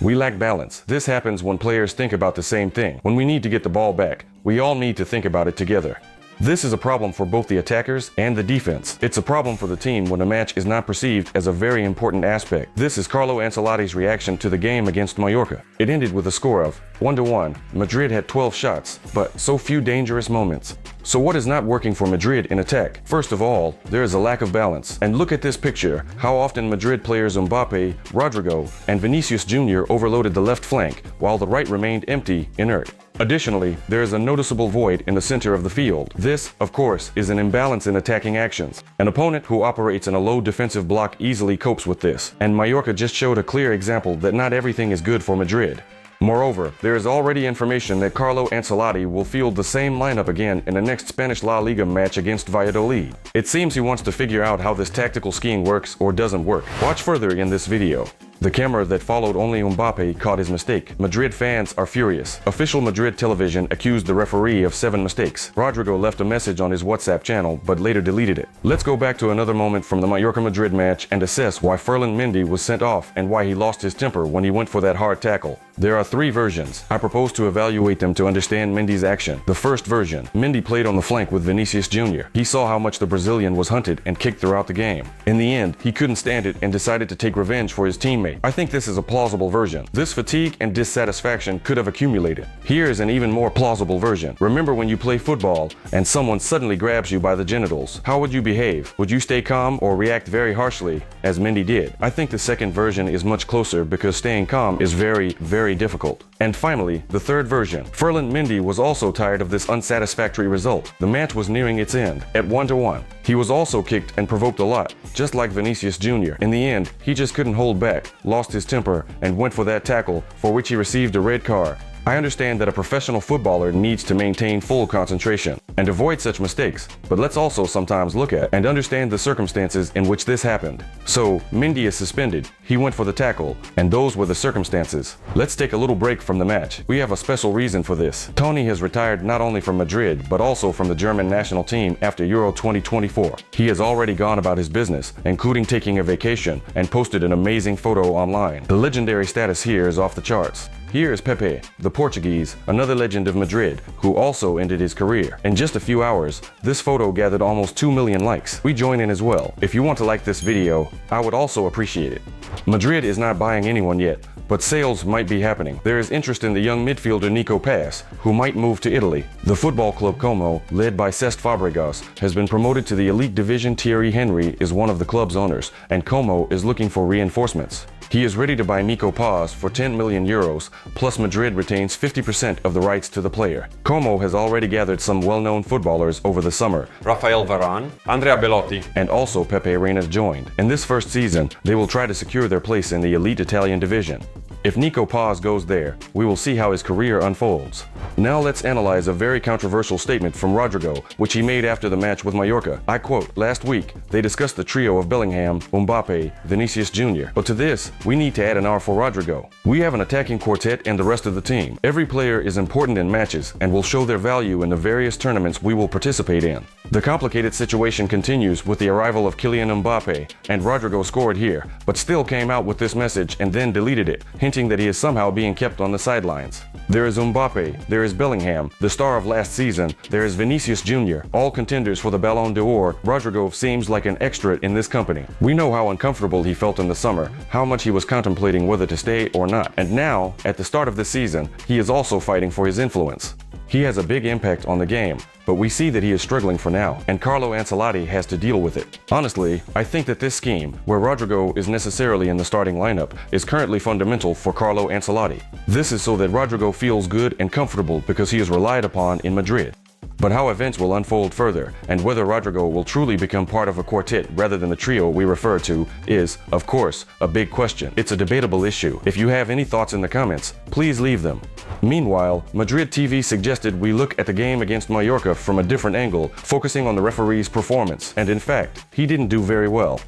We lack balance. This happens when players think about the same thing. When we need to get the ball back, we all need to think about it together. This is a problem for both the attackers and the defense. It's a problem for the team when a match is not perceived as a very important aspect. This is Carlo Ancelotti's reaction to the game against Mallorca. It ended with a score of 1-1. Madrid had 12 shots, but so few dangerous moments. So what is not working for Madrid in attack? First of all, there is a lack of balance. And look at this picture, how often Madrid players Mbappe, Rodrigo, and Vinicius Jr. overloaded the left flank, while the right remained empty, inert. Additionally, there is a noticeable void in the center of the field. This, of course, is an imbalance in attacking actions. An opponent who operates in a low defensive block easily copes with this, and Mallorca just showed a clear example that not everything is good for Madrid. Moreover, there is already information that Carlo Ancelotti will field the same lineup again in the next Spanish La Liga match against Valladolid. It seems he wants to figure out how this tactical scheme works or doesn't work. Watch further in this video. The camera that followed only Mbappe caught his mistake. Madrid fans are furious. Official Madrid television accused the referee of 7 mistakes. Rodrigo left a message on his WhatsApp channel, but later deleted it. Let's go back to another moment from the Mallorca-Madrid match and assess why Ferland Mendy was sent off and why he lost his temper when he went for that hard tackle. There are 3 versions. I propose to evaluate them to understand Mendy's action. The first version, Mendy played on the flank with Vinicius Jr. He saw how much the Brazilian was hunted and kicked throughout the game. In the end, he couldn't stand it and decided to take revenge for his teammate. I think this is a plausible version. This fatigue and dissatisfaction could have accumulated. Here is an even more plausible version. Remember when you play football and someone suddenly grabs you by the genitals? How would you behave? Would you stay calm or react very harshly, as Mendy did? I think the second version is much closer because staying calm is very difficult. And finally, the third version. Ferland Mendy was also tired of this unsatisfactory result. The match was nearing its end, at 1-1. He was also kicked and provoked a lot, just like Vinicius Jr. In the end, he just couldn't hold back, lost his temper, and went for that tackle, for which he received a red card. I understand that a professional footballer needs to maintain full concentration and avoid such mistakes, but let's also sometimes look at and understand the circumstances in which this happened. So, Mendy is suspended, he went for the tackle, and those were the circumstances. Let's take a little break from the match. We have a special reason for this. Tony has retired not only from Madrid, but also from the German national team after Euro 2024. He has already gone about his business, including taking a vacation, and posted an amazing photo online. The legendary status here is off the charts. Here is Pepe, the Portuguese, another legend of Madrid, who also ended his career. In just a few hours, this photo gathered almost 2 million likes. We join in as well. If you want to like this video, I would also appreciate it. Madrid is not buying anyone yet, but sales might be happening. There is interest in the young midfielder Nico Pass, who might move to Italy. The football club Como, led by Cesc Fabregas, has been promoted to the elite division. Thierry Henry is one of the club's owners, and Como is looking for reinforcements. He is ready to buy Nico Pass for 10 million euros, plus Madrid retains 50% of the rights to the player. Como has already gathered some well-known footballers over the summer. Rafael Varane, Andrea Belotti, And also Pepe Reina's joined. In this first season, they will try to secure their place in the elite Italian division. If Nico Pass goes there, we will see how his career unfolds. Now let's analyze a very controversial statement from Rodrigo, which he made after the match with Mallorca. I quote, "Last week, they discussed the trio of Bellingham, Mbappe, Vinicius Jr. But to this, we need to add an R for Rodrigo. We have an attacking quartet and the rest of the team. Every player is important in matches and will show their value in the various tournaments we will participate in." The complicated situation continues with the arrival of Kylian Mbappe, and Rodrigo scored here, but still came out with this message and then deleted it, hinting that he is somehow being kept on the sidelines. There is Mbappe, there is Bellingham, the star of last season, there is Vinicius Jr., all contenders for the Ballon d'Or. Rodrigo seems like an extra in this company. We know how uncomfortable he felt in the summer, how much he was contemplating whether to stay or not, and now, at the start of the season, he is also fighting for his influence. He has a big impact on the game, but we see that he is struggling for now, and Carlo Ancelotti has to deal with it. Honestly, I think that this scheme, where Rodrigo is necessarily in the starting lineup, is currently fundamental for Carlo Ancelotti. This is so that Rodrigo feels good and comfortable because he is relied upon in Madrid. But how events will unfold further, and whether Rodrigo will truly become part of a quartet rather than the trio we refer to, is, of course, a big question. It's a debatable issue. If you have any thoughts in the comments, please leave them. Meanwhile, Madrid TV suggested we look at the game against Mallorca from a different angle, focusing on the referee's performance, and in fact, he didn't do very well.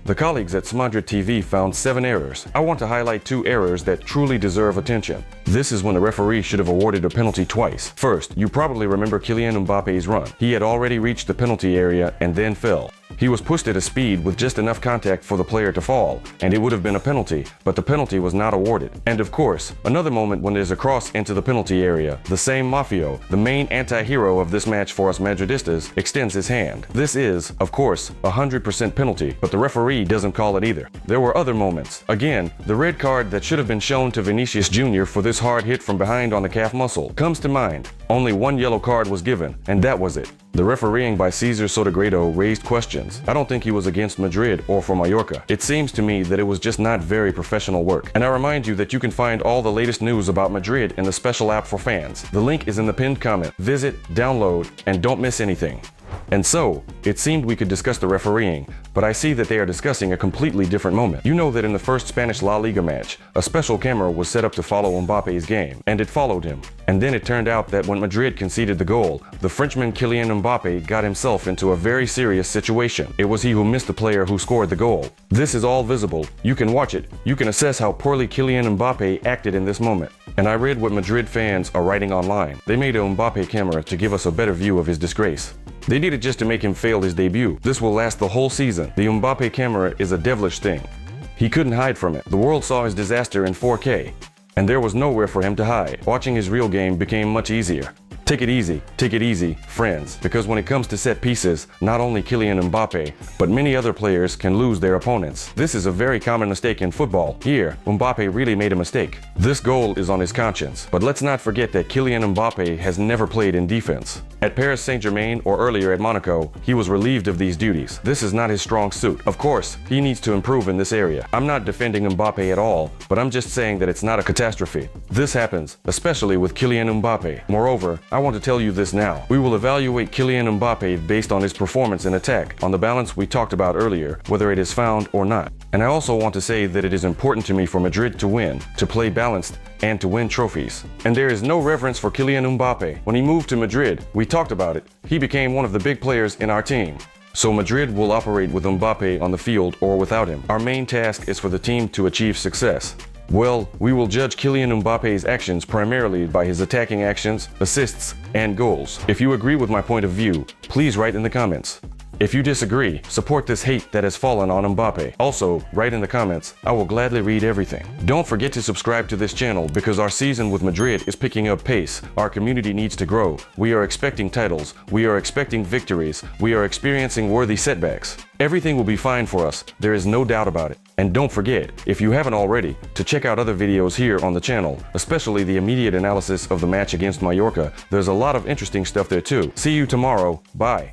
The colleagues at Madrid TV found 7 errors. I want to highlight 2 errors that truly deserve attention. This is when the referee should have awarded a penalty twice. First, you probably remember Kylian Mbappe's run. He had already reached the penalty area and then fell. He was pushed at a speed with just enough contact for the player to fall, and it would have been a penalty, but the penalty was not awarded. And of course, another moment when there's a cross into the penalty area, the same Mafio, the main anti-hero of this match for us Madridistas, extends his hand. This is, of course, 100% penalty, but the referee doesn't call it either. There were other moments. Again, the red card that should have been shown to Vinicius Jr. for this hard hit from behind on the calf muscle comes to mind. Only one yellow card was given, and that was it. The refereeing by Cesar Sotogrado raised questions. I don't think he was against Madrid or for Mallorca. It seems to me that it was just not very professional work. And I remind you that you can find all the latest news about Madrid in the special app for fans. The link is in the pinned comment. Visit, download, and don't miss anything. And so, it seemed we could discuss the refereeing, but I see that they are discussing a completely different moment. You know that in the first Spanish La Liga match, a special camera was set up to follow Mbappe's game, and it followed him. And then it turned out that when Madrid conceded the goal, the Frenchman Kylian Mbappé got himself into a very serious situation. It was he who missed the player who scored the goal. This is all visible. You can watch it. You can assess how poorly Kylian Mbappé acted in this moment. And I read what Madrid fans are writing online. They made a Mbappé camera to give us a better view of his disgrace. They did it just to make him fail his debut. This will last the whole season. The Mbappé camera is a devilish thing. He couldn't hide from it. The world saw his disaster in 4K, and there was nowhere for him to hide. Watching his real game became much easier. Take it easy, friends, because when it comes to set pieces, not only Kylian Mbappé, but many other players can lose their opponents. This is a very common mistake in football. Here, Mbappé really made a mistake. This goal is on his conscience. But let's not forget that Kylian Mbappé has never played in defense. At Paris Saint-Germain or earlier at Monaco, he was relieved of these duties. This is not his strong suit. Of course, he needs to improve in this area. I'm not defending Mbappé at all, but I'm just saying that it's not a catastrophe. This happens, especially with Kylian Mbappé. Moreover, I want to tell you this now. We will evaluate Kylian Mbappé based on his performance in attack, on the balance we talked about earlier, whether it is found or not. And I also want to say that it is important to me for Madrid to win, to play balanced, and to win trophies. And there is no reverence for Kylian Mbappé. When he moved to Madrid, we talked about it. He became one of the big players in our team. So Madrid will operate with Mbappé on the field or without him. Our main task is for the team to achieve success. Well, we will judge Kylian Mbappe's actions primarily by his attacking actions, assists, and goals. If you agree with my point of view, please write in the comments. If you disagree, support this hate that has fallen on Mbappé. Also, write in the comments. I will gladly read everything. Don't forget to subscribe to this channel because our season with Madrid is picking up pace. Our community needs to grow. We are expecting titles. We are expecting victories. We are experiencing worthy setbacks. Everything will be fine for us. There is no doubt about it. And don't forget, if you haven't already, to check out other videos here on the channel, especially the immediate analysis of the match against Mallorca. There's a lot of interesting stuff there too. See you tomorrow. Bye.